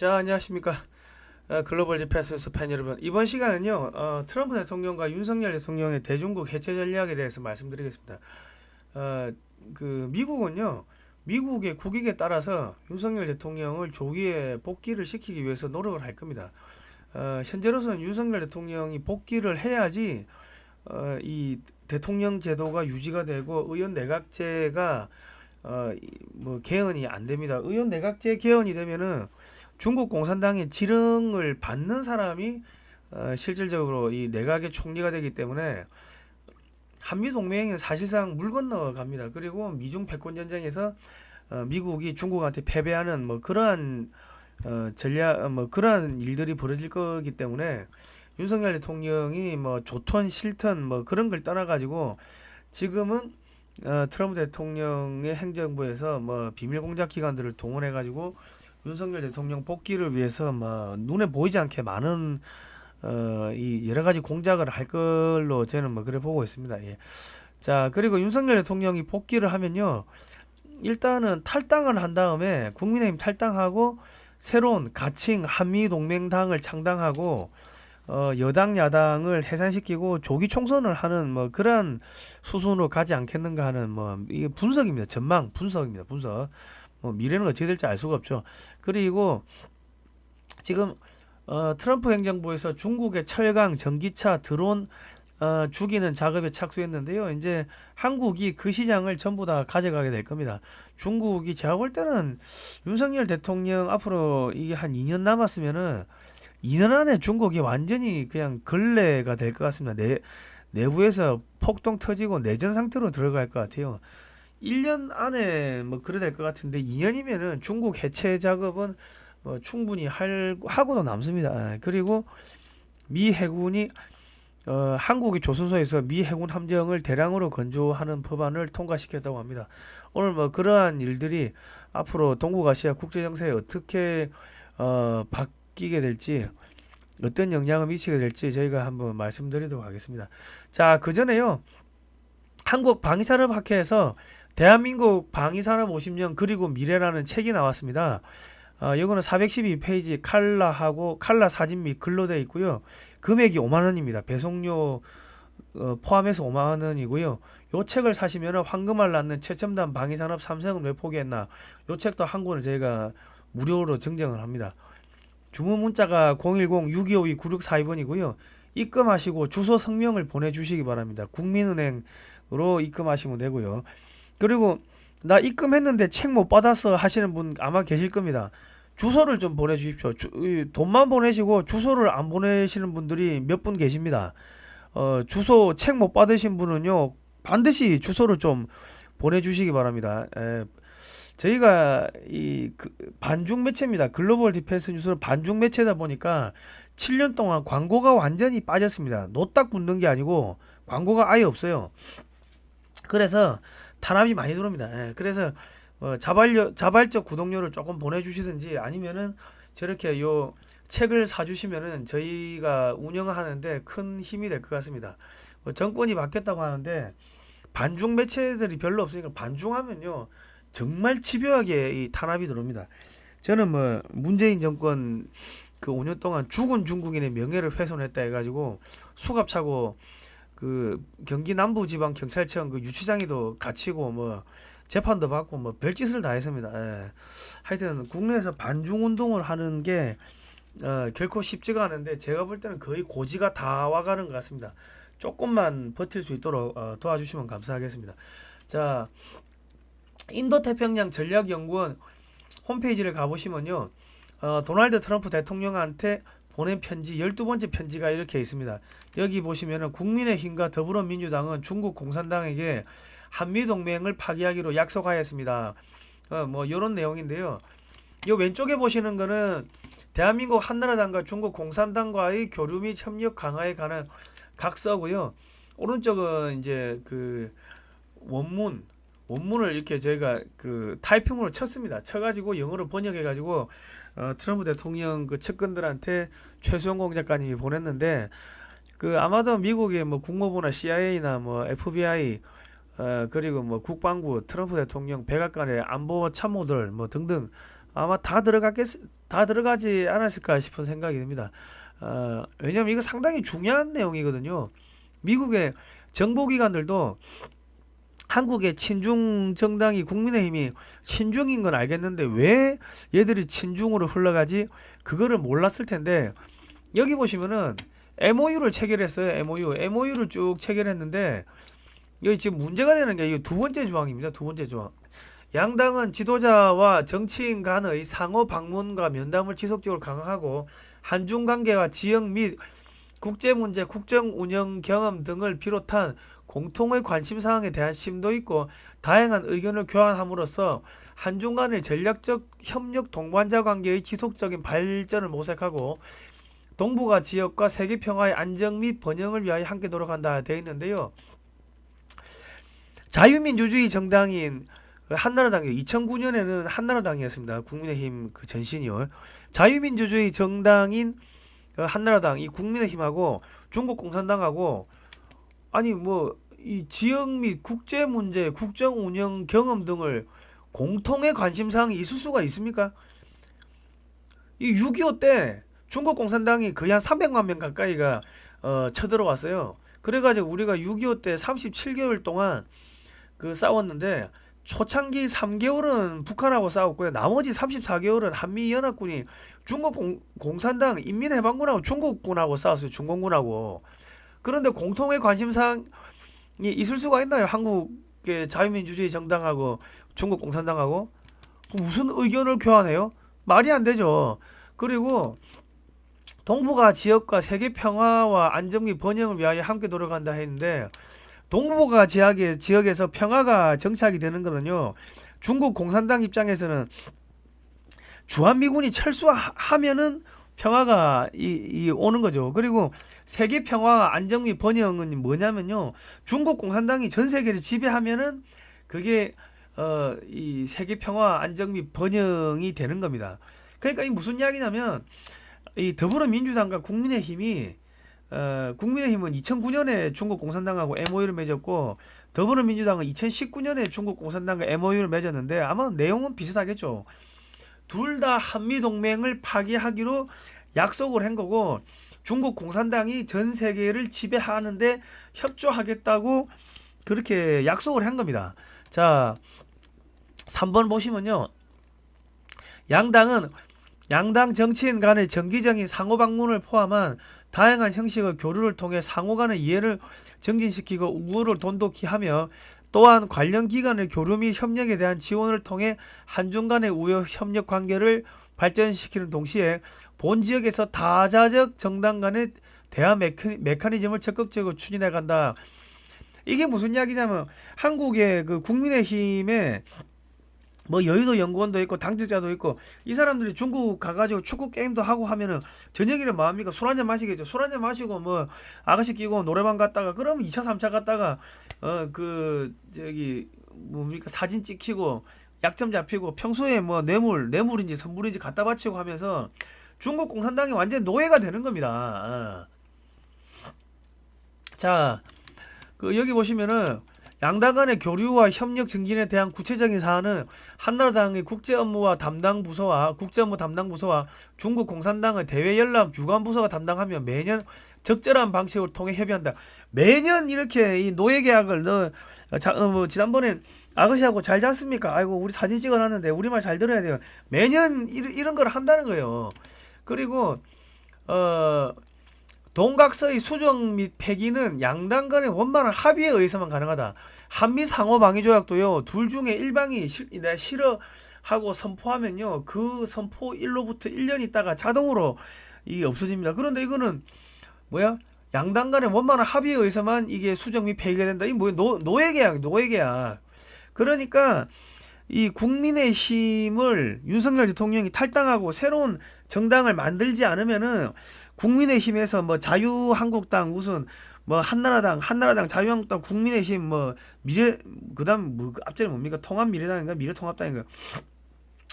자, 안녕하십니까. 글로벌 디펜스 팬 여러분. 이번 시간은요, 트럼프 대통령과 윤석열 대통령의 대중국 해체 전략에 대해서 말씀드리겠습니다. 어, 미국은요, 미국의 국익에 따라서 윤석열 대통령을 조기에 복귀를 시키기 위해서 노력을 할 겁니다. 현재로서는 윤석열 대통령이 복귀를 해야지, 이 대통령 제도가 유지가 되고 의원 내각제가 개헌이 안 됩니다. 의원 내각제 개헌이 되면은 중국 공산당의 지령을 받는 사람이 실질적으로 이 내각의 총리가 되기 때문에 한미 동맹은 사실상 물 건너 갑니다. 그리고 미중 패권 전쟁에서 미국이 중국한테 패배하는 그러한 전략 그러한 일들이 벌어질 거기 때문에 윤석열 대통령이 좋든 싫든 그런 걸 떠나 가지고 지금은 트럼프 대통령의 행정부에서 비밀 공작 기관들을 동원해 가지고 윤석열 대통령 복귀를 위해서 눈에 보이지 않게 많은 이 여러 가지 공작을 할 걸로 저는 그래 보고 있습니다. 예. 자, 그리고 윤석열 대통령이 복귀를 하면요, 일단은 탈당을 한 다음에 국민의힘 탈당하고 새로운 가칭 한미동맹당을 창당하고 여당 야당을 해산시키고 조기 총선을 하는 그러한 수순으로 가지 않겠는가 하는 이게 분석입니다. 전망 분석입니다. 분석. 미래는 어떻게 될지 알 수가 없죠. 그리고 지금 트럼프 행정부에서 중국의 철강, 전기차, 드론 죽이는 작업에 착수했는데요. 이제 한국이 그 시장을 전부 다 가져가게 될 겁니다. 중국이 제가 볼 때는 윤석열 대통령 앞으로 이게 한 2년 남았으면은 2년 안에 중국이 완전히 그냥 걸레가 될 것 같습니다. 내부에서 폭동 터지고 내전 상태로 들어갈 것 같아요. 1년 안에 그래 될 것 같은데 2년이면은 중국 해체 작업은 충분히 하고도 남습니다. 그리고 미 해군이 한국이 조선소에서 미 해군 함정을 대량으로 건조하는 법안을 통과시켰다고 합니다. 오늘 그러한 일들이 앞으로 동북아시아 국제 정세에 어떻게 바뀌게 될지, 어떤 영향을 미치게 될지 저희가 한번 말씀드리도록 하겠습니다. 자, 그 전에요, 한국방위산업학회에서 대한민국 방위산업 50년 그리고 미래라는 책이 나왔습니다. 이거는 412페이지 칼라 사진 및 글로 되어 있고요. 금액이 5만 원입니다. 배송료 포함해서 5만 원이고요. 요 책을 사시면 황금알 낳는 최첨단 방위산업 삼성은 왜 포기했나? 요 책도 한 권을 저희가 무료로 증정을 합니다. 주문 문자가 010-6252-9642번이고요. 입금하시고 주소 성명을 보내주시기 바랍니다. 국민은행으로 입금하시면 되고요. 그리고 나 입금했는데 책 못 받았어 하시는 분 아마 계실 겁니다. 주소를 좀 보내주십시오. 돈만 보내시고 주소를 안 보내시는 분들이 몇 분 계십니다. 주소 책 못 받으신 분은요, 반드시 주소를 좀 보내주시기 바랍니다. 저희가 반중 매체입니다. 글로벌 디펜스 뉴스는 반중 매체다 보니까 7년 동안 광고가 완전히 빠졌습니다. 노딱 붙는 게 아니고 광고가 아예 없어요. 그래서 탄압이 많이 들어옵니다. 그래서 자발적 구독료를 조금 보내주시든지 아니면은 저렇게 요 책을 사주시면은 저희가 운영하는데 큰 힘이 될 것 같습니다. 정권이 바뀌었다고 하는데 반중 매체들이 별로 없으니까 반중하면요 정말 집요하게 이 탄압이 들어옵니다. 저는 문재인 정권 그 5년 동안 죽은 중국인의 명예를 훼손했다 해가지고 수갑차고 그 경기 남부지방경찰청 그 유치장에도 갇히고 재판도 받고 별짓을 다 했습니다. 예. 하여튼 국내에서 반중 운동을 하는 게 결코 쉽지가 않은데 제가 볼 때는 거의 고지가 다 와가는 것 같습니다. 조금만 버틸 수 있도록 도와주시면 감사하겠습니다. 자, 인도태평양 전략연구원 홈페이지를 가보시면요, 도널드 트럼프 대통령한테 보낸 편지 12번째 편지가 이렇게 있습니다. 여기 보시면은 국민의힘과 더불어민주당은 중국 공산당에게 한미동맹을 파기하기로 약속하였습니다. 요런 내용인데요. 이 왼쪽에 보시는 거는 대한민국 한나라당과 중국 공산당과의 교류 및 협력 강화에 관한 각서고요. 오른쪽은 이제 그 원문을 이렇게 저희가 그 타이핑으로 쳤습니다. 쳐가지고 영어로 번역해가지고 트럼프 대통령 그 측근들한테 최수영 작가님이 보냈는데 아마도 미국의 국무부나 CIA나 FBI 그리고 국방부 트럼프 대통령 백악관의 안보 참모들 등등 아마 다 들어가지 않았을까 싶은 생각이 듭니다. 왜냐면 이거 상당히 중요한 내용이거든요. 미국의 정보기관들도 한국의 친중 정당이 국민의힘이 친중인 건 알겠는데 왜 얘들이 친중으로 흘러가지? 그거를 몰랐을 텐데 여기 보시면은 MOU를 체결했어요. MOU를 쭉 체결했는데 여기 지금 문제가 되는 게 이 두 번째 조항입니다. 두 번째 조항. 양당은 지도자와 정치인 간의 상호 방문과 면담을 지속적으로 강화하고 한중 관계와 지역 및 국제 문제, 국정 운영 경험 등을 비롯한 공통의 관심 사항에 대한 심도 있고 다양한 의견을 교환함으로써 한중 간의 전략적 협력 동반자 관계의 지속적인 발전을 모색하고 동북아 지역과 세계 평화의 안정 및 번영을 위하여 함께 노력한다 되어 있는데요. 자유민주주의 정당인 한나라당이 2009년에는 한나라당이었습니다. 국민의힘 그 전신이요. 자유민주주의 정당인 한나라당 이 국민의힘하고 중국 공산당하고 아니 뭐 이 지역 및 국제 문제, 국정 운영 경험 등을 공통의 관심 사항이 있을 수가 있습니까? 이 6.25 때 중국 공산당이 거의 한 300만 명 가까이가 쳐들어왔어요. 그래가지고 우리가 6.25 때 37개월 동안 그 싸웠는데 초창기 3개월은 북한하고 싸웠고요. 나머지 34개월은 한미연합군이 중국 공산당 인민해방군하고 중국군하고 싸웠어요. 중공군하고. 그런데 공통의 관심사항이 있을 수가 있나요? 한국의 자유민주주의 정당하고 중국 공산당하고 무슨 의견을 교환해요? 말이 안 되죠. 그리고 동북아 지역과 세계 평화와 안정 및 번영을 위하여 함께 노력한다 했는데 동북아 지역에서 평화가 정착이 되는 거는요. 중국 공산당 입장에서는 주한미군이 철수하면은 평화가 오는 거죠. 그리고 세계 평화 안정 및 번영은 뭐냐면요. 중국 공산당이 전 세계를 지배하면은 그게 이 세계 평화 안정 및 번영이 되는 겁니다. 그러니까 이 무슨 이야기냐면 이 더불어민주당과 국민의힘은 2009년에 중국 공산당하고 MOU를 맺었고 더불어민주당은 2019년에 중국 공산당과 MOU를 맺었는데 아마 내용은 비슷하겠죠. 둘 다 한미동맹을 파기하기로 약속을 한 거고 중국 공산당이 전 세계를 지배하는데 협조하겠다고 그렇게 약속을 한 겁니다. 자, 3번 보시면요. 양당 정치인 간의 정기적인 상호방문을 포함한 다양한 형식의 교류를 통해 상호 간의 이해를 증진시키고 우호를 돈독히 하며 또한 관련 기관의 교류 및 협력에 대한 지원을 통해 한중 간의 우호 협력 관계를 발전시키는 동시에 본 지역에서 다자적 정당 간의 대화 메커니즘을 적극적으로 추진해 간다. 이게 무슨 이야기냐면 한국의 그 국민의힘에 뭐 여의도 연구원도 있고 당직자도 있고 이 사람들이 중국 가가지고 축구 게임도 하고 하면은 저녁이면 뭐합니까? 술 한잔 마시겠죠. 술 한잔 마시고 뭐 아가씨 끼고 노래방 갔다가 그러면 2차 3차 갔다가 그 저기 뭡니까 사진 찍히고 약점 잡히고 평소에 뭐 뇌물인지 선물인지 갖다 바치고 하면서 중국 공산당이 완전 노예가 되는 겁니다. 자, 그 여기 보시면은 양당 간의 교류와 협력 증진에 대한 구체적인 사안은 한나라당의 국제업무 담당 부서와 중국 공산당의 대외 연락 유관 부서가 담당하며 매년 적절한 방식을 통해 협의한다. 매년 이렇게 이 노예 계약을 뭐 지난번에 아가씨하고 잘 잤습니까? 아이고 우리 사진 찍어놨는데 우리말 잘 들어야 돼요. 매년 이런 걸 한다는 거예요. 그리고 동각서의 수정 및 폐기는 양당 간의 원만한 합의에 의해서만 가능하다. 한미 상호 방위 조약도요. 둘 중에 일방이 싫어하고 선포하면요. 그 선포일로부터 1년 있다가 자동으로 이게 없어집니다. 그런데 이거는 뭐야? 양당 간의 원만한 합의에 의해서만 이게 수정 및 폐기가 된다. 이 뭐야? 노예계약. 그러니까 이 국민의힘을 윤석열 대통령이 탈당하고 새로운 정당을 만들지 않으면은 국민의힘에서 뭐 자유한국당 무슨 뭐 한나라당 자유한국당 국민의힘 뭐 미래 그다음 뭐 앞전에 뭡니까 통합미래당인가 미래통합당인가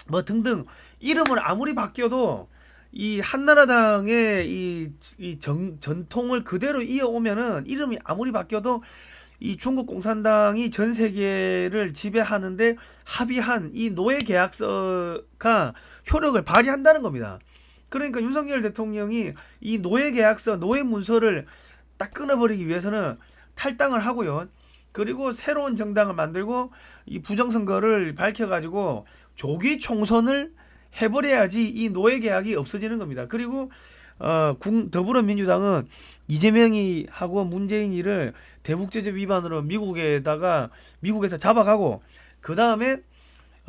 뭐 등등 이름을 아무리 바뀌어도 이 한나라당의 이 전통을 그대로 이어오면은 이름이 아무리 바뀌어도 이 중국 공산당이 전 세계를 지배하는데 합의한 이 노예 계약서가 효력을 발휘한다는 겁니다. 그러니까 윤석열 대통령이 이 노예 계약서, 노예 문서를 딱 끊어버리기 위해서는 탈당을 하고요. 그리고 새로운 정당을 만들고 이 부정선거를 밝혀가지고 조기 총선을 해버려야지 이 노예 계약이 없어지는 겁니다. 그리고 더불어민주당은 이재명이 하고 문재인이를 대북제재 위반으로 미국에서 잡아가고 그 다음에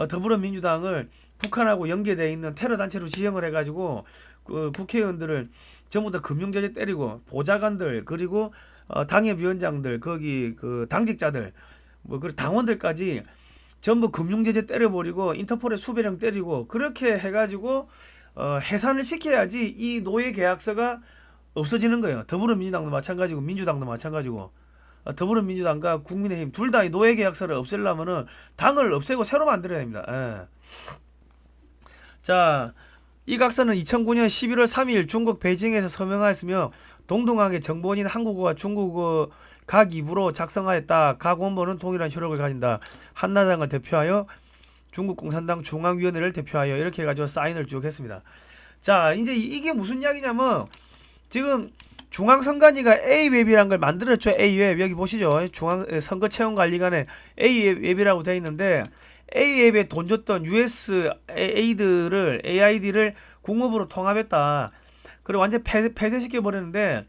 더불어민주당을 북한하고 연계되어 있는 테러 단체로 지정을 해가지고 국회의원들을 전부 다 금융제재 때리고 보좌관들 그리고 당협위원장들 거기 그 당직자들 뭐 그 당원들까지 전부 금융제재 때려버리고 인터폴에 수배령 때리고 그렇게 해가지고 해산을 시켜야지 이 노예 계약서가 없어지는 거예요. 더불어민주당도 마찬가지고 민주당도 마찬가지고 더불어민주당과 국민의힘 둘 다 이 노예 계약서를 없애려면은 당을 없애고 새로 만들어야 됩니다. 예. 자, 이 각서는 2009년 11월 3일 중국 베이징에서 서명하였으며 동등하게 정본인 한국어와 중국어 각 입으로 작성하였다. 각 원본은 동일한 효력을 가진다. 한나라당을 대표하여 중국 공산당 중앙위원회를 대표하여 이렇게 해가지고 사인을 쭉 했습니다. 자, 이제 이게 무슨 이야기냐면 지금 중앙선관위가 A웹이라는 걸 만들었죠. A웹 여기 보시죠. 중앙선거체험관리관에 A웹이라고 되어 있는데 A웹에 돈 줬던 AID를 공업으로 통합했다. 그리고 완전 폐쇄시켜 버렸는데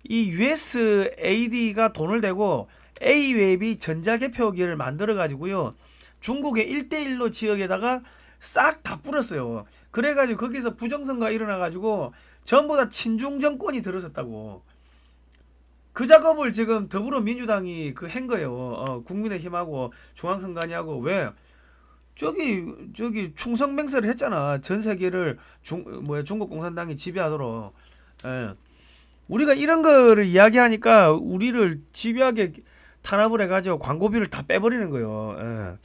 이 USAID가 돈을 대고 A웹이 전자개표기를 만들어 가지고요. 중국의 1대1로 지역에다가 싹 다 뿌렸어요. 그래가지고 거기서 부정선거가 일어나가지고 전부 다 친중 정권이 들어섰다고. 그 작업을 지금 더불어민주당이 한 거예요. 국민의힘하고 중앙선관위하고. 왜? 저기 충성맹세를 했잖아. 전 세계를 중국 공산당이 지배하도록. 예. 우리가 이런 거를 이야기하니까 우리를 집요하게 탄압을 해가지고 광고비를 다 빼버리는 거예요. 예.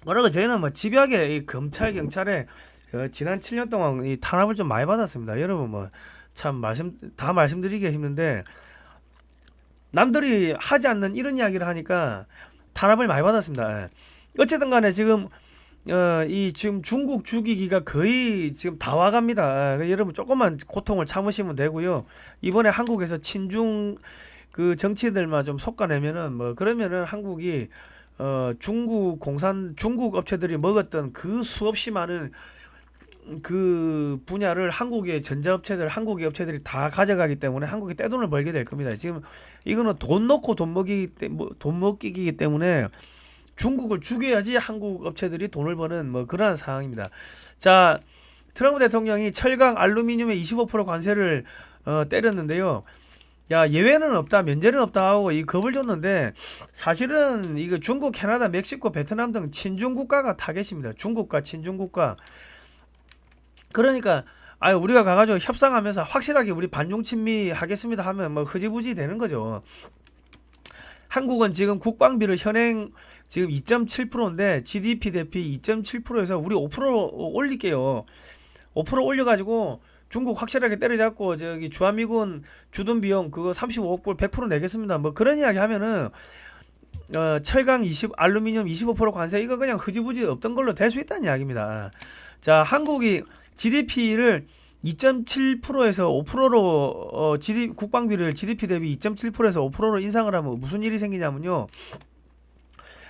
뭐라고 저희는 뭐 집요하게 이 검찰 경찰에 지난 7년 동안 이 탄압을 좀 많이 받았습니다. 여러분 뭐 참 다 말씀드리기가 힘든데 남들이 하지 않는 이런 이야기를 하니까 탄압을 많이 받았습니다. 예. 어쨌든 간에 지금 지금 중국 죽이기가 거의 지금 다 와갑니다. 여러분 조금만 고통을 참으시면 되고요. 이번에 한국에서 친중 그 정치들만 좀 솎아내면은 뭐 그러면은 한국이 중국 업체들이 먹었던 그 수없이 많은 그 분야를 한국의 업체들이 다 가져가기 때문에 한국이 떼돈을 벌게 될 겁니다. 지금 이거는 돈 넣고 돈 먹기이기 때문에 중국을 죽여야지 한국 업체들이 돈을 버는 뭐 그러한 상황입니다. 자, 트럼프 대통령이 철강, 알루미늄에 25% 관세를 때렸는데요. 야, 예외는 없다, 면제는 없다 하고 이 겁을 줬는데 사실은 이거 중국, 캐나다, 멕시코, 베트남 등 친중 국가가 타겟입니다. 중국과 친중 국가. 그러니까 우리가 가가지고 협상하면서 확실하게 우리 반중 친미 하겠습니다 하면 뭐 흐지부지 되는 거죠. 한국은 지금 국방비를 현행 지금 2.7%인데 GDP 대비 2.7%에서 우리 5% 올릴게요. 5% 올려가지고 중국 확실하게 때려잡고 저기 주한미군 주둔 비용 그거 35억 불 100% 내겠습니다. 뭐 그런 이야기 하면은 철강 알루미늄 25% 관세 이거 그냥 흐지부지 없던 걸로 될 수 있다는 이야기입니다. 자, 한국이 GDP를 2.7%에서 5%로 국방비를 GDP 대비 2.7%에서 5%로 인상을 하면 무슨 일이 생기냐면요.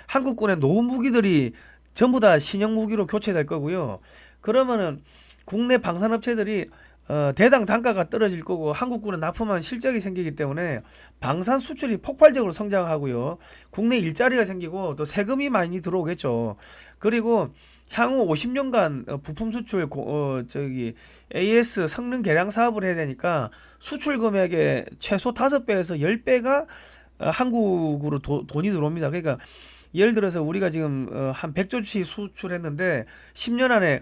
한국군의 노후 무기들이 전부 다 신형 무기로 교체될 거고요. 그러면은 국내 방산업체들이 대당 단가가 떨어질 거고 한국군은 납품한 실적이 생기기 때문에 방산 수출이 폭발적으로 성장하고요. 국내 일자리가 생기고 또 세금이 많이 들어오겠죠. 그리고 향후 50년간 부품 수출 AS 성능 개량 사업을 해야 되니까 수출 금액의 최소 5배에서 10배가 한국으로 돈이 들어옵니다. 그러니까 예를 들어서 우리가 지금 한 100조치 수출했는데 10년 안에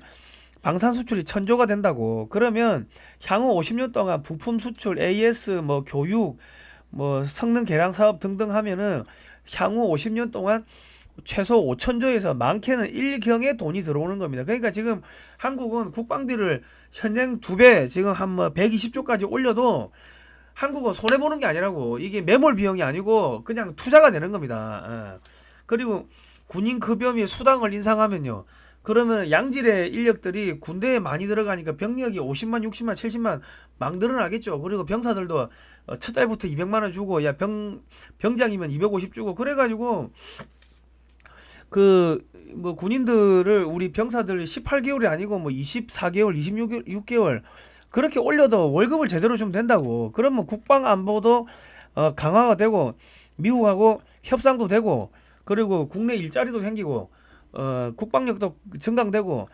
방산 수출이 1000조가 된다고. 그러면 향후 50년 동안 부품 수출, AS, 뭐 교육, 뭐 성능 개량 사업 등등 하면은 향후 50년 동안 최소 5천조에서 많게는 1경의 돈이 들어오는 겁니다. 그러니까 지금 한국은 국방비를 현행 2배, 지금 한 뭐 120조까지 올려도 한국어 손해 보는 게 아니라고. 이게 매몰 비용이 아니고 그냥 투자가 되는 겁니다. 그리고 군인 급여 및 수당을 인상하면요. 그러면 양질의 인력들이 군대에 많이 들어가니까 병력이 50만, 60만, 70만 막 늘어나겠죠. 그리고 병사들도 첫 달부터 200만 원 주고, 야, 병장이면 250 주고, 그래가지고 그 뭐 군인들을, 우리 병사들 18개월이 아니고 뭐 24개월, 26개월 그렇게 올려도 월급을 제대로 주면 된다고. 그러면 국방 안보도 강화가 되고, 미국하고 협상도 되고, 그리고 국내 일자리도 생기고, 국방력도 증강되고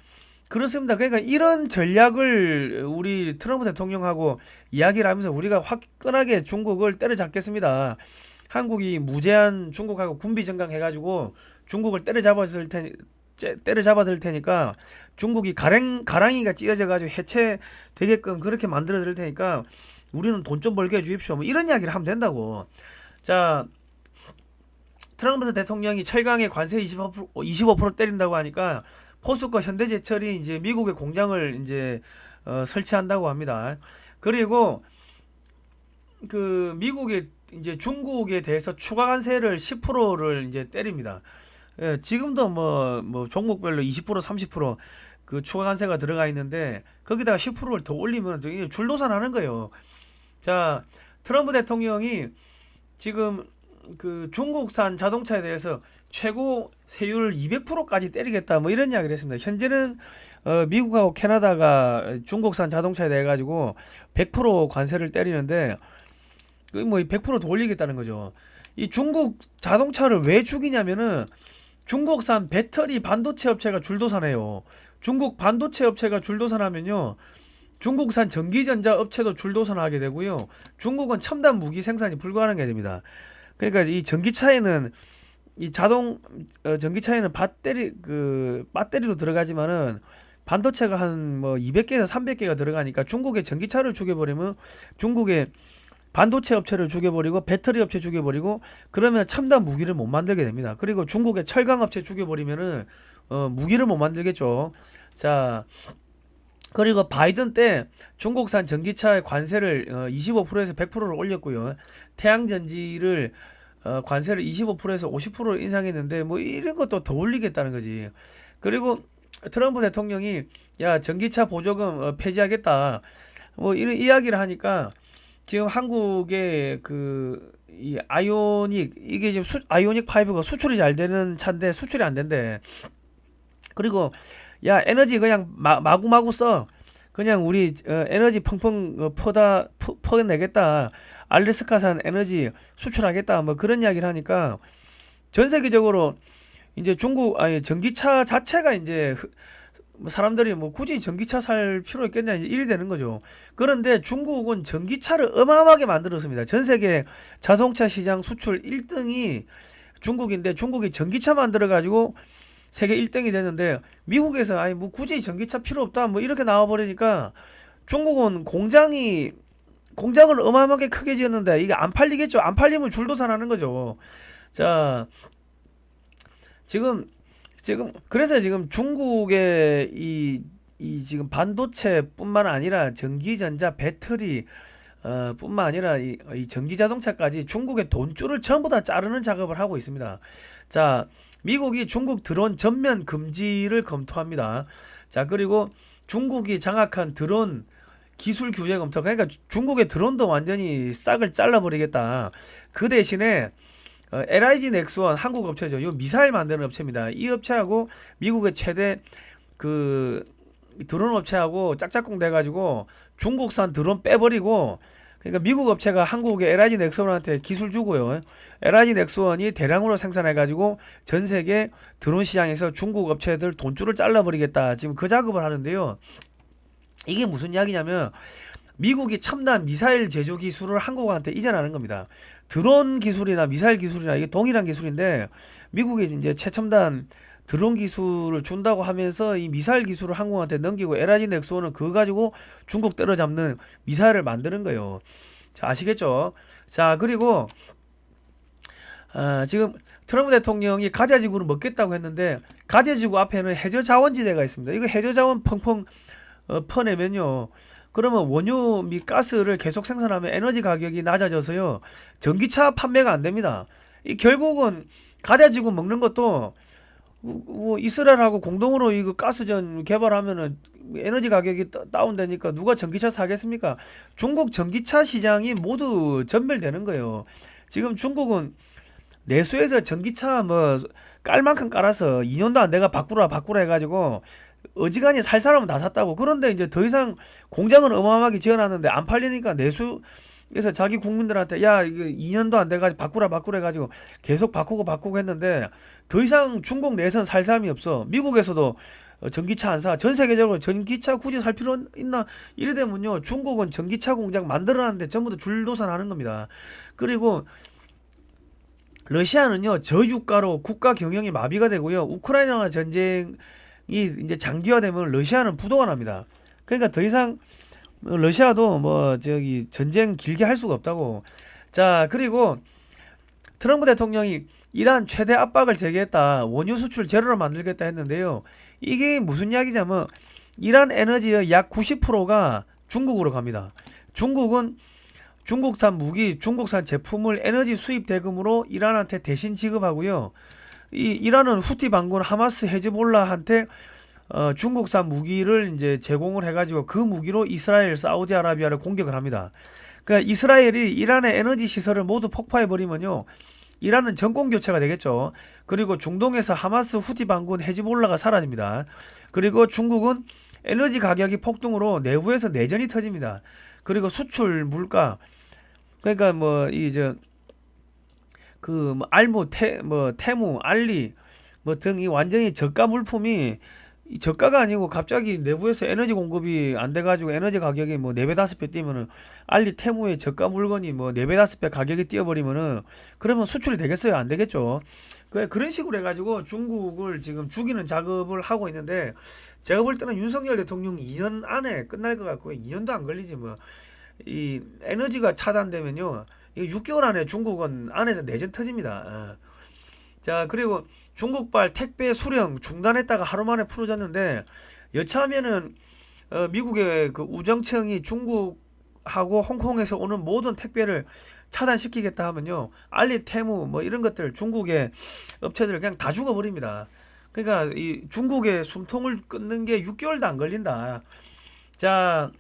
그렇습니다. 그러니까 이런 전략을 우리 트럼프 대통령하고 이야기를 하면서 우리가 화끈하게 중국을 때려잡겠습니다. 한국이 무제한 중국하고 군비 증강해가지고 중국을 때려잡아들 테니까, 중국이 가랑이가 찢어져가지고 해체되게끔 그렇게 만들어 드릴 테니까 우리는 돈 좀 벌게 해주십시오. 뭐 이런 이야기를 하면 된다고. 자, 트럼프 대통령이 철강에 관세 25% 때린다고 하니까 포스코 현대제철이 이제 미국의 공장을 이제 설치한다고 합니다. 그리고 그 미국의 이제 중국에 대해서 추가 관세를 10%를 이제 때립니다. 예, 지금도 뭐 종목별로 20% 30%그 추가 관세가 들어가 있는데, 거기다가 10%를 더 올리면 줄도산하는 거예요. 자, 트럼프 대통령이 지금 그 중국산 자동차에 대해서 최고 세율을 200%까지 때리겠다, 뭐 이런 이야기를 했습니다. 현재는 미국하고 캐나다가 중국산 자동차에 대해 가지고 100% 관세를 때리는데, 그 뭐 100%더 올리겠다는 거죠. 이 중국 자동차를 왜 죽이냐면은 중국산 배터리 반도체 업체가 줄도산해요. 중국 반도체 업체가 줄도산하면요, 중국산 전기전자 업체도 줄도산하게 되고요, 중국은 첨단 무기 생산이 불가능하게 됩니다. 그러니까 이 전기차에는 전기차에는 배터리도 들어가지만은 반도체가 한 뭐 200개에서 300개가 들어가니까 중국의 전기차를 죽여버리면 중국의 반도체 업체를 죽여버리고 배터리 업체 죽여버리고, 그러면 첨단 무기를 못 만들게 됩니다. 그리고 중국의 철강 업체 죽여버리면은 무기를 못 만들겠죠. 자, 그리고 바이든 때 중국산 전기차의 관세를 25%에서 100%를 올렸고요. 태양전지를 관세를 25%에서 50%를 인상했는데, 뭐 이런 것도 더 올리겠다는 거지. 그리고 트럼프 대통령이 야, 전기차 보조금 폐지하겠다, 뭐 이런 이야기를 하니까, 지금 한국의 이 아이오닉, 이게 지금 아이오닉 5가 수출이 잘 되는 차인데 수출이 안 된대. 그리고 야, 에너지 그냥 마구마구 써. 그냥 우리 에너지 펑펑 퍼내겠다. 알래스카산 에너지 수출하겠다. 뭐 그런 이야기를 하니까 전 세계적으로 이제 전기차 자체가 이제 사람들이 뭐 굳이 전기차 살 필요 있겠냐, 이제 일이 되는 거죠. 그런데 중국은 전기차를 어마어마하게 만들었습니다. 전 세계 자동차 시장 수출 1등이 중국인데, 중국이 전기차 만들어 가지고 세계 1등이 됐는데, 미국에서 아니 뭐 굳이 전기차 필요 없다 뭐 이렇게 나와 버리니까, 중국은 공장을 어마어마하게 크게 지었는데 이게 안 팔리겠죠. 안 팔리면 줄도산하는 거죠. 자, 그래서 지금 중국의 이 지금 반도체뿐만 아니라 전기전자 배터리 뿐만 아니라 이 전기자동차까지 중국의 돈줄을 전부 다 자르는 작업을 하고 있습니다. 자, 미국이 중국 드론 전면 금지를 검토합니다. 자, 그리고 중국이 장악한 드론 기술 규제 검토. 그러니까 중국의 드론도 완전히 싹을 잘라버리겠다. 그 대신에 LIG 넥스원, 한국 업체죠. 이 미사일 만드는 업체입니다. 이 업체하고 미국의 최대 그 드론 업체하고 짝짝꿍 돼가지고 중국산 드론 빼버리고, 그러니까 미국 업체가 한국의 LIG 넥스원한테 기술 주고요. LIG 넥스원이 대량으로 생산해가지고 전 세계 드론 시장에서 중국 업체들 돈줄을 잘라버리겠다. 지금 그 작업을 하는데요. 이게 무슨 이야기냐면, 미국이 첨단 미사일 제조 기술을 한국한테 이전하는 겁니다. 드론 기술이나 미사일 기술이나 이게 동일한 기술인데, 미국이 이제 최첨단 드론 기술을 준다고 하면서 이 미사일 기술을 한국한테 넘기고, LIG 넥스원은 그거 가지고 중국 때려잡는 미사일을 만드는 거예요. 자, 아시겠죠? 자, 그리고 지금 트럼프 대통령이 가자지구를 먹겠다고 했는데, 가자지구 앞에는 해저자원지대가 있습니다. 이거 해저자원 펑펑 퍼내면요, 그러면 원유 및 가스를 계속 생산하면 에너지 가격이 낮아져서요. 전기차 판매가 안 됩니다. 이 결국은 가자지구 먹는 것도 뭐 이스라엘하고 공동으로 이거 가스전 개발하면은 에너지 가격이 다운되니까 누가 전기차 사겠습니까? 중국 전기차 시장이 모두 전멸되는 거예요. 지금 중국은 내수에서 전기차 뭐 깔 만큼 깔아서 2년도 안 돼가 바꾸라 해가지고 어지간히 살 사람은 다 샀다고. 그런데 이제 더 이상 공장은 어마어마하게 지어놨는데 안 팔리니까 내수에서 자기 국민들한테 야 이거 2년도 안 돼가지고 바꾸라 해가지고 계속 바꾸고 했는데 더 이상 중국 내에서는 살 사람이 없어. 미국에서도 전기차 안 사. 전 세계적으로 전기차 굳이 살 필요 있나? 이래 되면요 중국은 전기차 공장 만들어놨는데 전부 다 줄도산하는 겁니다. 그리고 러시아는요 저유가로 국가 경영이 마비가 되고요. 우크라이나 전쟁이 이제 장기화되면 러시아는 부도가 납니다. 그러니까 더 이상 러시아도 뭐 저기 전쟁 길게 할 수가 없다고. 자, 그리고 트럼프 대통령이 이란 최대 압박을 제기했다. 원유 수출 제로로 만들겠다 했는데요. 이게 무슨 이야기냐면 이란 에너지의 약 90%가 중국으로 갑니다. 중국은 중국산 무기, 중국산 제품을 에너지 수입 대금으로 이란한테 대신 지급하고요. 이란은 후티 반군 하마스 헤즈볼라한테 중국산 무기를 이제 제공을 해가지고 그 무기로 이스라엘, 사우디아라비아를 공격을 합니다. 그러니까 이스라엘이 이란의 에너지 시설을 모두 폭파해 버리면요, 이란은 정권 교체가 되겠죠. 그리고 중동에서 하마스, 후티 반군, 헤즈볼라가 사라집니다. 그리고 중국은 에너지 가격이 폭등으로 내부에서 내전이 터집니다. 그리고 수출 물가, 그러니까 뭐 알무, 테무, 알리 뭐 등이 완전히 저가 물품이 저가가 아니고 갑자기 내부에서 에너지 공급이 안 돼가지고 에너지 가격이 뭐 4배 5배 뛰면은 알리, 테무의 저가 물건이 뭐 4배 5배 가격이 뛰어버리면은 그러면 수출이 되겠어요? 안 되겠죠. 그런 식으로 해가지고 중국을 지금 죽이는 작업을 하고 있는데, 제가 볼 때는 윤석열 대통령 2년 안에 끝날 것 같고 2년도 안 걸리지 뭐. 이 에너지가 차단되면요 6개월 안에 중국은 안에서 내전 터집니다. 자, 그리고 중국발 택배 수령 중단했다가 하루 만에 풀어졌는데, 여차하면은 미국의 그 우정청이 중국하고 홍콩에서 오는 모든 택배를 차단시키겠다 하면요 알리, 테무 뭐 이런 것들 중국의 업체들 그냥 다 죽어버립니다. 그러니까 이 중국의 숨통을 끊는 게 6개월도 안 걸린다. 자,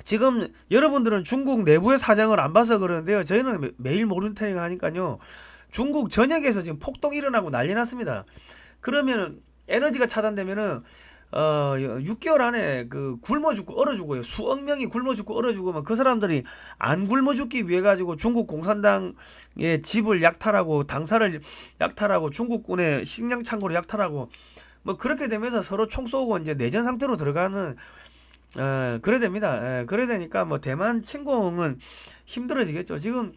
지금 여러분들은 중국 내부의 사정을 안 봐서 그러는데요, 저희는 매일 모니터링 하니까요 중국 전역에서 지금 폭동이 일어나고 난리 났습니다. 그러면은 에너지가 차단되면은 6개월 안에 그 굶어 죽고 얼어 죽어요. 수억 명이 굶어 죽고 얼어 죽으면 그 사람들이 안 굶어 죽기 위해 가지고 중국 공산당의 집을 약탈하고 당사를 약탈하고 중국군의 식량 창고를 약탈하고 뭐 그렇게 되면서 서로 총 쏘고 이제 내전 상태로 들어가는 그래 됩니다. 그래 되니까 뭐 대만 침공은 힘들어지겠죠. 지금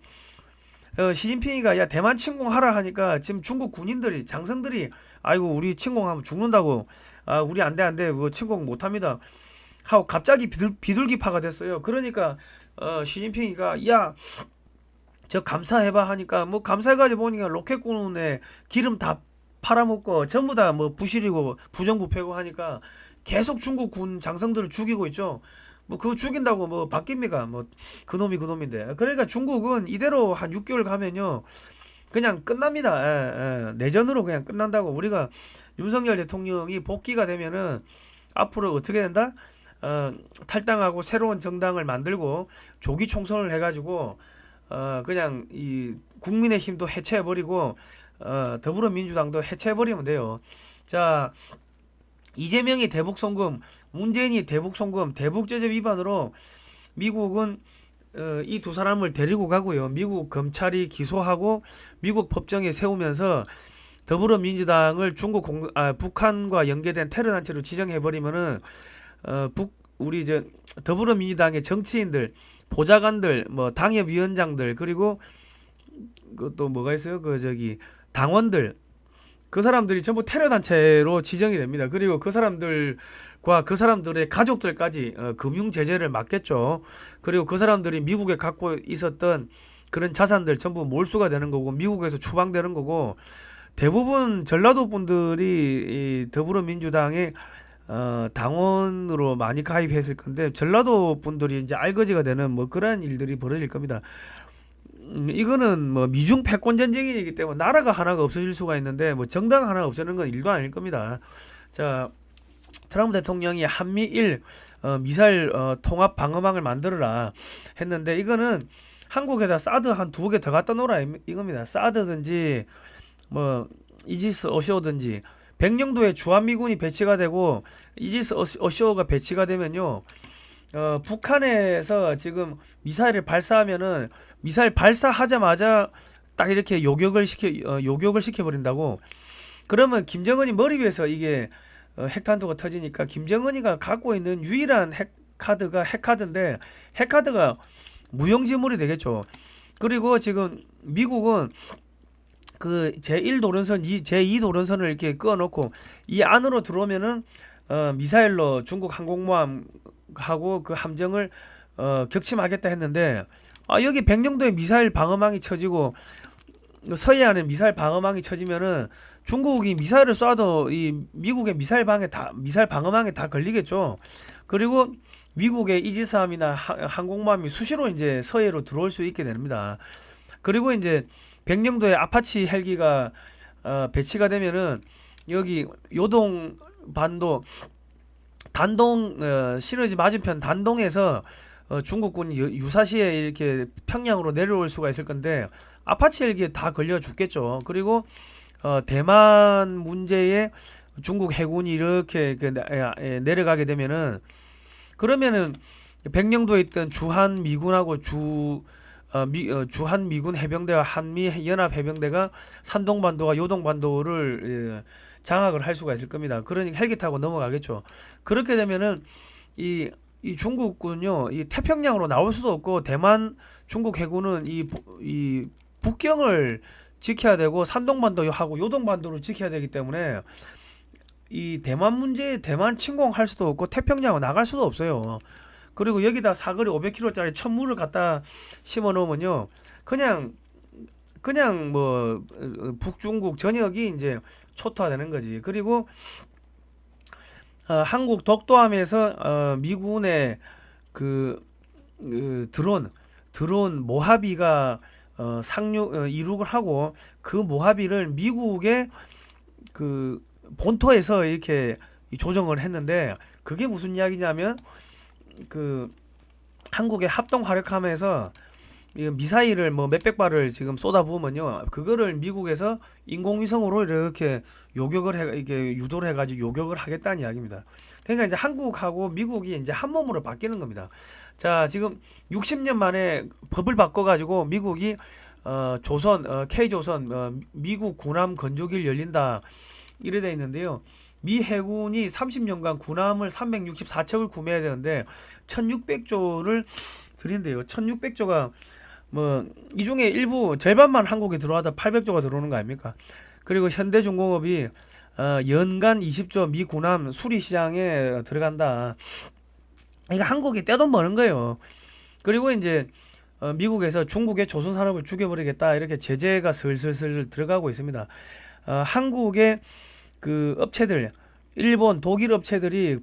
시진핑이가 야 대만 침공하라 하니까 지금 중국 군인들이 장성들이 아이고 우리 침공하면 죽는다고, 우리 안돼 그거 침공 못합니다 하고 갑자기 비둘기파가 됐어요. 그러니까 시진핑이가 야 저 감사해봐 하니까 뭐 감사해가지고 보니까 로켓군의 기름 다 팔아먹고 전부 다 뭐 부실이고 부정부패고 하니까 계속 중국 군 장성들을 죽이고 있죠. 뭐 그거 죽인다고 뭐 바뀝니까? 뭐 그놈이 그놈인데. 그러니까 중국은 이대로 한 6개월 가면요 그냥 끝납니다. 내전으로 그냥 끝난다고. 우리가 윤석열 대통령이 복귀가 되면은 앞으로 어떻게 된다? 탈당하고 새로운 정당을 만들고 조기 총선을 해가지고 그냥 이 국민의힘도 해체해버리고 더불어민주당도 해체해버리면 돼요. 자, 이재명이 대북 송금, 문재인이 대북 송금, 대북 제재 위반으로 미국은 이 두 사람을 데리고 가고요. 미국 검찰이 기소하고 미국 법정에 세우면서 더불어민주당을 북한과 연계된 테러 단체로 지정해 버리면은 우리 더불어민주당의 정치인들, 보좌관들, 뭐 당협위원장들, 그리고 또 뭐가 있어요? 당원들, 그 사람들이 전부 테러 단체로 지정이 됩니다. 그리고 그 사람들과 그 사람들의 가족들까지 금융 제재를 막겠죠. 그리고 그 사람들이 미국에 갖고 있었던 그런 자산들 전부 몰수가 되는 거고 미국에서 추방되는 거고, 대부분 전라도 분들이 이 더불어민주당의 당원으로 많이 가입했을 건데 전라도 분들이 이제 알거지가 되는 뭐 그런 일들이 벌어질 겁니다. 이거는 뭐 미중 패권 전쟁이기 때문에 나라가 하나가 없어질 수가 있는데 뭐 정당 하나가 없어지는 건 일도 아닐 겁니다. 자, 트럼프 대통령이 한미일 미사일 통합 방어망을 만들어라 했는데 이거는 한국에다 사드 한 2개 더 갖다 놓으라 이겁니다. 사드든지 뭐 이지스 어쇼든지 백령도에 주한미군이 배치가 되고 이지스 어쇼가 배치가 되면요. 북한에서 지금 미사일을 발사하면은 미사일 발사하자마자 딱 이렇게 요격을 시켜버린다고. 그러면 김정은이 머리 위에서 이게 핵탄두가 터지니까 김정은이가 갖고 있는 유일한 핵카드가 핵카드인데 핵카드가 무용지물이 되겠죠. 그리고 지금 미국은 그 제1도련선, 제2도련선을 이렇게 끄어놓고 이 안으로 들어오면은 미사일로 중국 항공모함하고 그 함정을 격침하겠다 했는데 여기 백령도에 미사일 방어망이 쳐지고 서해안에 미사일 방어망이 쳐지면은 중국이 미사일을 쏴도 이 미국의 미사일 방어망에 다 걸리겠죠. 그리고 미국의 이지스함이나 항공모함이 수시로 이제 서해로 들어올 수 있게 됩니다. 그리고 이제 백령도에 아파치 헬기가 배치가 되면은 여기 요동 반도 단동 시너지 맞은편 단동에서 중국군 유사시에 이렇게 평양으로 내려올 수가 있을 건데 아파치 헬기에 다 걸려 죽겠죠. 그리고 대만 문제에 중국 해군이 이렇게 내려가게 되면은 그러면은 백령도에 있던 주한 미군하고 주한 미군 해병대와 한미 연합 해병대가 산동반도와 요동반도를 장악을 할 수가 있을 겁니다. 그러니까 헬기 타고 넘어가겠죠. 그렇게 되면은 이 중국군요, 이 태평양으로 나올 수도 없고 대만 중국 해군은 이 북경을 지켜야 되고 산동반도하고 요동반도를 지켜야 되기 때문에 이 대만 문제에 대만 침공할 수도 없고 태평양으로 나갈 수도 없어요. 그리고 여기다 사거리 500km짜리 천물을 갖다 심어 놓으면요, 그냥 뭐 북중국 전역이 이제 초토화되는 거지. 그리고 한국 독도함에서 미군의 그 드론 모하비가 이륙을 하고 그 모하비를 미국의 그 본토에서 이렇게 조정을 했는데 그게 무슨 이야기냐면 그 한국의 합동 화력함에서 미사일을 뭐 몇백 발을 지금 쏟아부으면요, 그거를 미국에서 인공위성으로 이렇게 이게 유도를 해가지고 요격을 하겠다는 이야기입니다. 그러니까 이제 한국하고 미국이 이제 한 몸으로 바뀌는 겁니다. 자, 지금 60년 만에 법을 바꿔가지고 미국이 K조선 미국 군함 건조기를 열린다 이래 돼 있는데요. 미 해군이 30년간 군함을 364척을 구매해야 되는데 1600조를 드린대요. 1600조가 뭐 이 중에 일부 절반만 한국에 들어와다 800조가 들어오는 거 아닙니까? 그리고 현대중공업이 연간 20조 미 군함 수리 시장에 들어간다. 이거 한국이 떼돈 버는 거예요. 그리고 이제 미국에서 중국의 조선 산업을 죽여버리겠다 이렇게 제재가 슬슬슬 들어가고 있습니다. 한국의 그 업체들, 일본, 독일 업체들이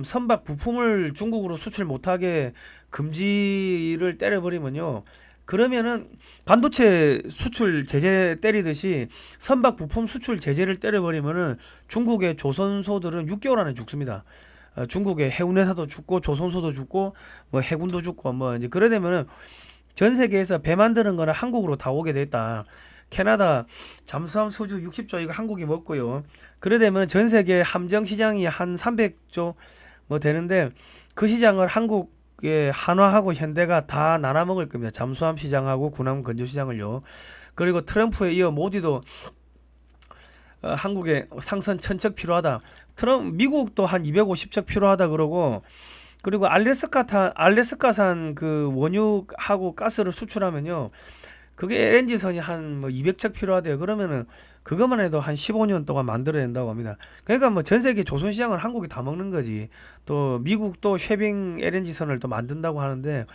선박 부품을 중국으로 수출 못하게 금지를 때려버리면요, 그러면은 반도체 수출 제재 때리듯이 선박 부품 수출 제재를 때려버리면은 중국의 조선소들은 6개월 안에 죽습니다. 중국의 해운회사도 죽고 조선소도 죽고 뭐 해군도 죽고 뭐 이제 그래 되면은 전 세계에서 배 만드는 거는 한국으로 다 오게 됐다. 캐나다 잠수함 수주 60조 이거 한국이 먹고요. 그래 되면 전 세계 함정 시장이 한 300조 뭐 되는데 그 시장을 한국의 한화하고 현대가 다 나눠 먹을 겁니다. 잠수함 시장하고 군함 건조 시장을요. 그리고 트럼프에 이어 모디도 한국에 상선 1000척 필요하다. 미국도 한 250척 필요하다 그러고, 그리고 알래스카산 그 원유하고 가스를 수출하면요, 그게 LNG선이 한 뭐 200척 필요하대요. 그러면은 그것만 해도 한 15년 동안 만들어야 된다고 합니다. 그러니까 뭐 전 세계 조선 시장을 한국이 다 먹는 거지. 또 미국도 쉐빙 LNG선을 또 만든다고 하는데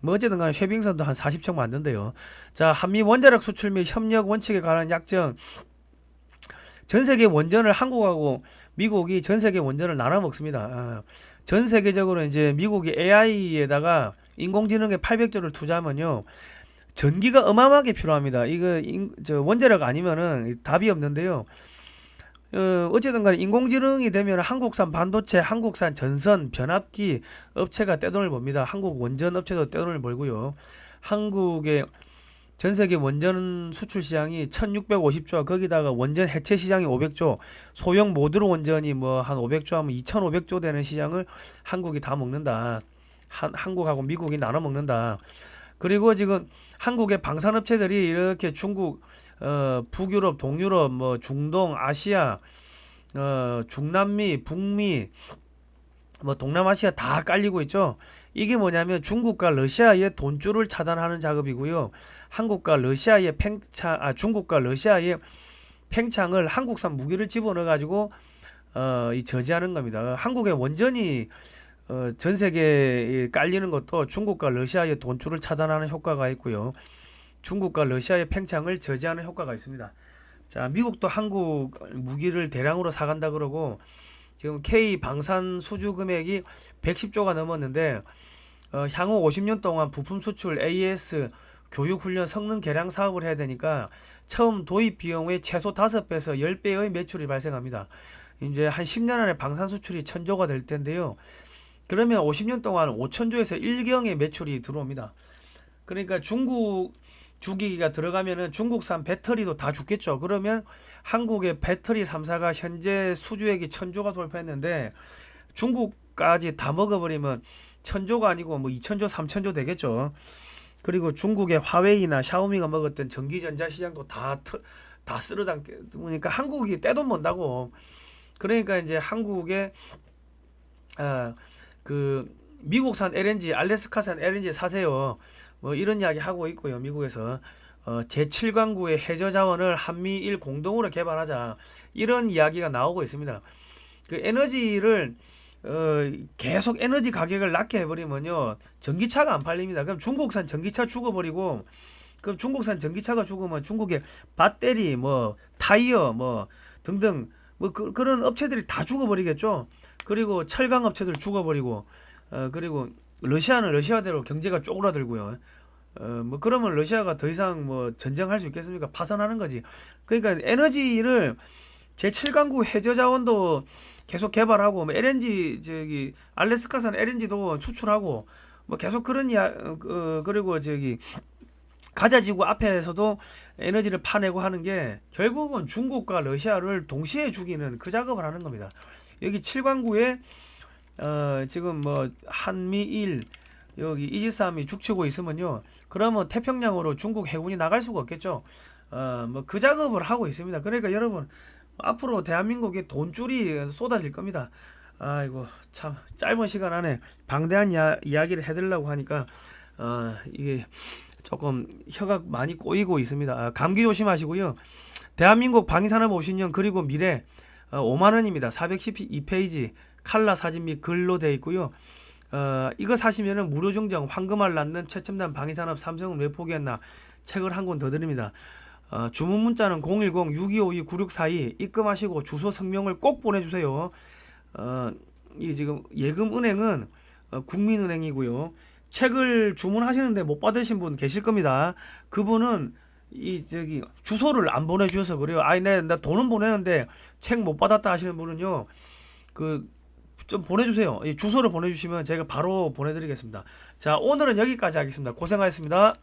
뭐 어쨌든 간에 쉐빙선도 한 40척 만든대요. 자, 한미 원자력 수출 및 협력 원칙에 관한 약정. 전 세계 원전을 한국하고 미국이 전 세계 원전을 나눠 먹습니다. 전 세계적으로 이제 미국이 AI에다가 인공지능에 800조를 투자하면요. 전기가 어마어마하게 필요합니다. 이거 저 원자력 아니면은 답이 없는데요. 어쨌든 간에 인공지능이 되면 한국산 반도체, 한국산 전선, 변압기 업체가 떼돈을 법니다. 한국 원전 업체도 떼돈을 벌고요. 한국의 전 세계 원전 수출 시장이 1650조, 거기다가 원전 해체 시장이 500조, 소형 모듈 원전이 뭐 한 500조 하면 2500조 되는 시장을 한국이 다 먹는다. 한국하고 미국이 나눠 먹는다. 그리고 지금 한국의 방산업체들이 이렇게 중국, 북유럽, 동유럽, 뭐 중동, 아시아, 중남미, 북미, 뭐 동남아시아 다 깔리고 있죠. 이게 뭐냐면 중국과 러시아의 돈줄을 차단하는 작업이고요. 한국과 러시아의 중국과 러시아의 팽창을 한국산 무기를 집어넣어 가지고 이 저지하는 겁니다. 한국의 원전이 전 세계에 깔리는 것도 중국과 러시아의 돈줄을 차단하는 효과가 있고요. 중국과 러시아의 팽창을 저지하는 효과가 있습니다. 자, 미국도 한국 무기를 대량으로 사간다 그러고 지금 K 방산 수주 금액이 110조가 넘었는데 향후 50년 동안 부품 수출, AS, 교육 훈련, 성능 개량 사업을 해야 되니까 처음 도입 비용의 최소 5배에서 10배의 매출이 발생합니다. 이제 한 10년 안에 방산 수출이 1000조가 될 텐데요. 그러면 50년 동안 5000조에서 1경의 매출이 들어옵니다. 그러니까 중국 주기가 들어가면은 중국산 배터리도 다 죽겠죠. 그러면 한국의 배터리 3사가 현재 수주액이 1000조가 돌파했는데 중국까지 다 먹어버리면 1000조가 아니고 뭐 2000조, 3000조 되겠죠. 그리고 중국의 화웨이나 샤오미가 먹었던 전기전자 시장도 다 쓸어담으니까 한국이 떼돈 번다고. 그러니까 이제 한국의 그 미국산 LNG, 알래스카산 LNG 사세요. 뭐 이런 이야기 하고 있고요. 미국에서 제7광구의 해저 자원을 한미일 공동으로 개발하자 이런 이야기가 나오고 있습니다. 그 에너지를 계속 에너지 가격을 낮게 해버리면요 전기차가 안 팔립니다. 그럼 중국산 전기차 죽어버리고, 그럼 중국산 전기차가 죽으면 중국의 배터리, 뭐 타이어, 뭐 등등 뭐 그런 업체들이 다 죽어버리겠죠. 그리고 철강 업체들 죽어버리고, 그리고 러시아는 러시아대로 경제가 쪼그라들고요. 뭐 그러면 러시아가 더 이상 뭐 전쟁할 수 있겠습니까? 파산하는 거지. 그러니까 에너지를 제7강국 해저 자원도 계속 개발하고, 뭐 LNG 저기 알래스카산 LNG도 수출하고, 뭐 계속 그런 그리고 저기 가자지구 앞에서도 에너지를 파내고 하는 게 결국은 중국과 러시아를 동시에 죽이는 그 작업을 하는 겁니다. 여기 7광구에 지금 뭐 한미일 여기 이지스함이 죽치고 있으면요, 그러면 태평양으로 중국 해군이 나갈 수가 없겠죠. 뭐 그 작업을 하고 있습니다. 그러니까 여러분 앞으로 대한민국에 돈줄이 쏟아질 겁니다. 아이고 참 짧은 시간 안에 방대한 이야기를 해드리려고 하니까 이게 조금 혀가 많이 꼬이고 있습니다. 감기 조심하시고요. 대한민국 방위산업 50년 그리고 미래 5만원입니다. 412페이지 칼라 사진 및 글로 되어 있고요. 이거 사시면은 무료 증정 황금알 낳는 최첨단 방위산업 삼성은 왜 포기했나 책을 한 권 더 드립니다. 주문 문자는 010-6252-9642 입금하시고 주소 성명을 꼭 보내주세요. 이 지금 예금은행은 국민은행이고요. 책을 주문하시는데 못 받으신 분 계실 겁니다. 그분은 이 저기 주소를 안 보내주셔서 그래요. 아니 나 돈은 보내는데 책 못 받았다 하시는 분은요, 그 좀 보내주세요. 이 주소를 보내주시면 제가 바로 보내드리겠습니다. 자, 오늘은 여기까지 하겠습니다. 고생하셨습니다.